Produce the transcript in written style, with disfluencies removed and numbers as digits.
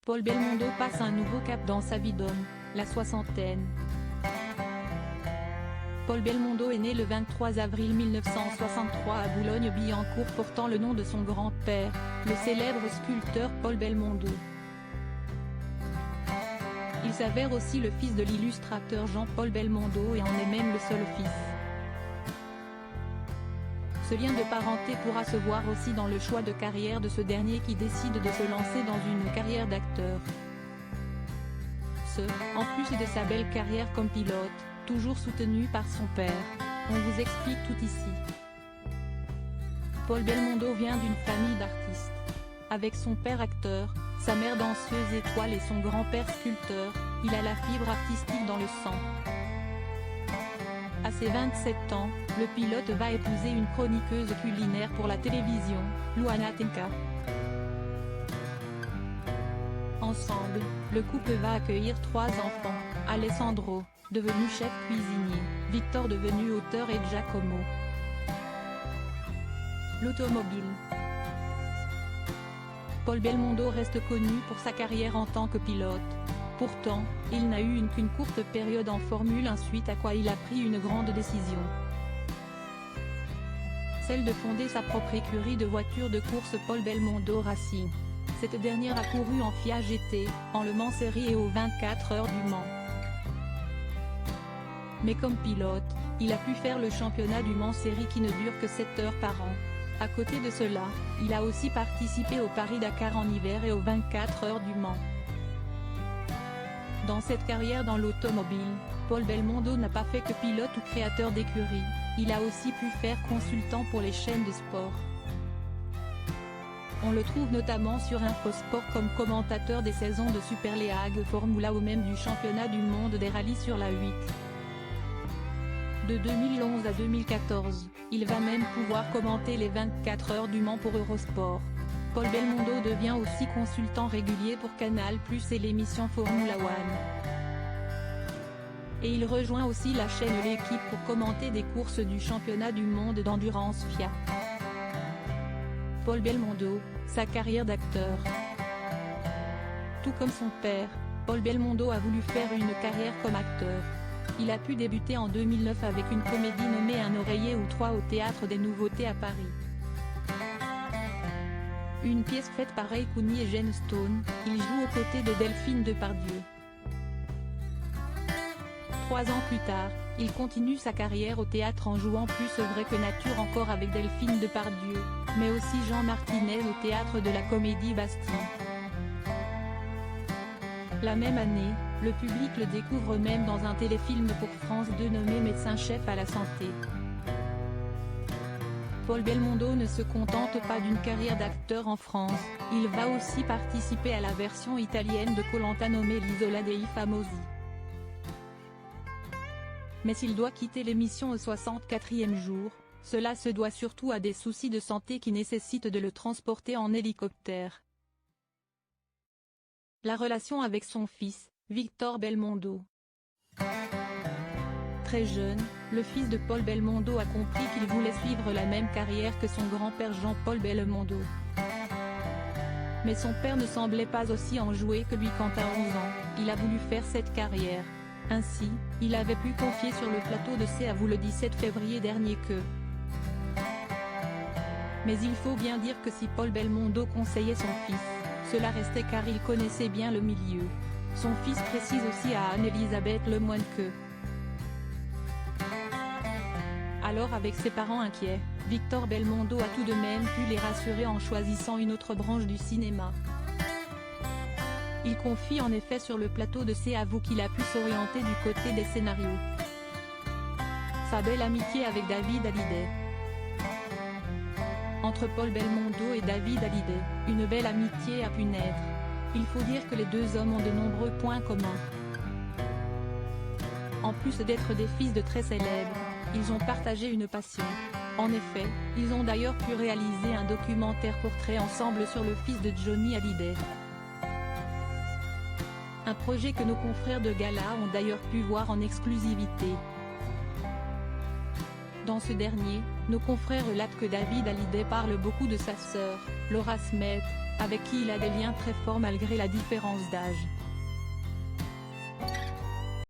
Paul Belmondo passe un nouveau cap dans sa vie d'homme, la soixantaine. Paul Belmondo est né le 23 avril 1963 à Boulogne-Billancourt portant le nom de son grand-père, le célèbre sculpteur Paul Belmondo. Il s'avère aussi le fils de l'illustrateur Jean-Paul Belmondo et en est même le seul fils. Ce lien de parenté pourra se voir aussi dans le choix de carrière de ce dernier qui décide de se lancer dans une carrière d'acteur. En plus de sa belle carrière comme pilote, toujours soutenu par son père. On vous explique tout ici. Paul Belmondo vient d'une famille d'artistes. Avec son père acteur, sa mère danseuse étoile et son grand-père sculpteur, il a la fibre artistique dans le sang. À ses 27 ans, le pilote va épouser une chroniqueuse culinaire pour la télévision, Luana Tenka. Ensemble, le couple va accueillir 3 enfants, Alessandro, devenu chef cuisinier, Victor devenu auteur et Giacomo. L'automobile. Paul Belmondo reste connu pour sa carrière en tant que pilote. Pourtant, il n'a eu qu'une courte période en Formule 1 suite à quoi il a pris une grande décision. Celle de fonder sa propre écurie de voitures de course Paul Belmondo Racing. Cette dernière a couru en FIA GT, en Le Mans Série et aux 24 heures du Mans. Mais comme pilote, il a pu faire le championnat du Mans Série qui ne dure que 7 heures par an. À côté de cela, il a aussi participé au Paris-Dakar en hiver et aux 24 heures du Mans. Dans cette carrière dans l'automobile, Paul Belmondo n'a pas fait que pilote ou créateur d'écurie, il a aussi pu faire consultant pour les chaînes de sport. On le trouve notamment sur Infosport comme commentateur des saisons de Superleague Formula ou même du championnat du monde des rallyes sur la 8. De 2011 à 2014, il va même pouvoir commenter les 24 heures du Mans pour Eurosport. Paul Belmondo devient aussi consultant régulier pour Canal+ et l'émission Formula One. Et il rejoint aussi la chaîne L'équipe pour commenter des courses du championnat du monde d'endurance FIA. Paul Belmondo, sa carrière d'acteur. Tout comme son père, Paul Belmondo a voulu faire une carrière comme acteur. Il a pu débuter en 2009 avec une comédie nommée Un oreiller ou 3 au Théâtre des Nouveautés à Paris. Une pièce faite par Ray Cooney et Jane Stone, il joue aux côtés de Delphine Depardieu. 3 ans plus tard, il continue sa carrière au théâtre en jouant plus vrai que nature encore avec Delphine Depardieu, mais aussi Jean Martinez au théâtre de la Comédie Bastille. La même année, le public le découvre même dans un téléfilm pour France 2 nommé Médecin-chef à la santé. Paul Belmondo ne se contente pas d'une carrière d'acteur en France, il va aussi participer à la version italienne de Koh-Lanta nommée l'Isola dei Famosi. Mais s'il doit quitter l'émission au 64e jour, cela se doit surtout à des soucis de santé qui nécessitent de le transporter en hélicoptère. La relation avec son fils, Victor Belmondo. Très jeune, le fils de Paul Belmondo a compris qu'il voulait suivre la même carrière que son grand-père Jean-Paul Belmondo. Mais son père ne semblait pas aussi enjoué que lui quand à 11 ans, il a voulu faire cette carrière. Ainsi, il avait pu confier sur le plateau de C à vous le 17 février dernier que. Mais il faut bien dire que si Paul Belmondo conseillait son fils, cela restait car il connaissait bien le milieu. Son fils précise aussi à Anne-Elisabeth Lemoine que. Alors avec ses parents inquiets, Victor Belmondo a tout de même pu les rassurer en choisissant une autre branche du cinéma. Il confie en effet sur le plateau de C'est à vous qu'il a pu s'orienter du côté des scénarios. Sa belle amitié avec David Hallyday. Entre Paul Belmondo et David Hallyday, une belle amitié a pu naître. Il faut dire que les deux hommes ont de nombreux points communs. En plus d'être des fils de très célèbres, ils ont partagé une passion. En effet, ils ont d'ailleurs pu réaliser un documentaire portrait ensemble sur le fils de Johnny Hallyday. Un projet que nos confrères de Gala ont d'ailleurs pu voir en exclusivité. Dans ce dernier, nos confrères relatent que David Hallyday parle beaucoup de sa sœur, Laura Smith, avec qui il a des liens très forts malgré la différence d'âge.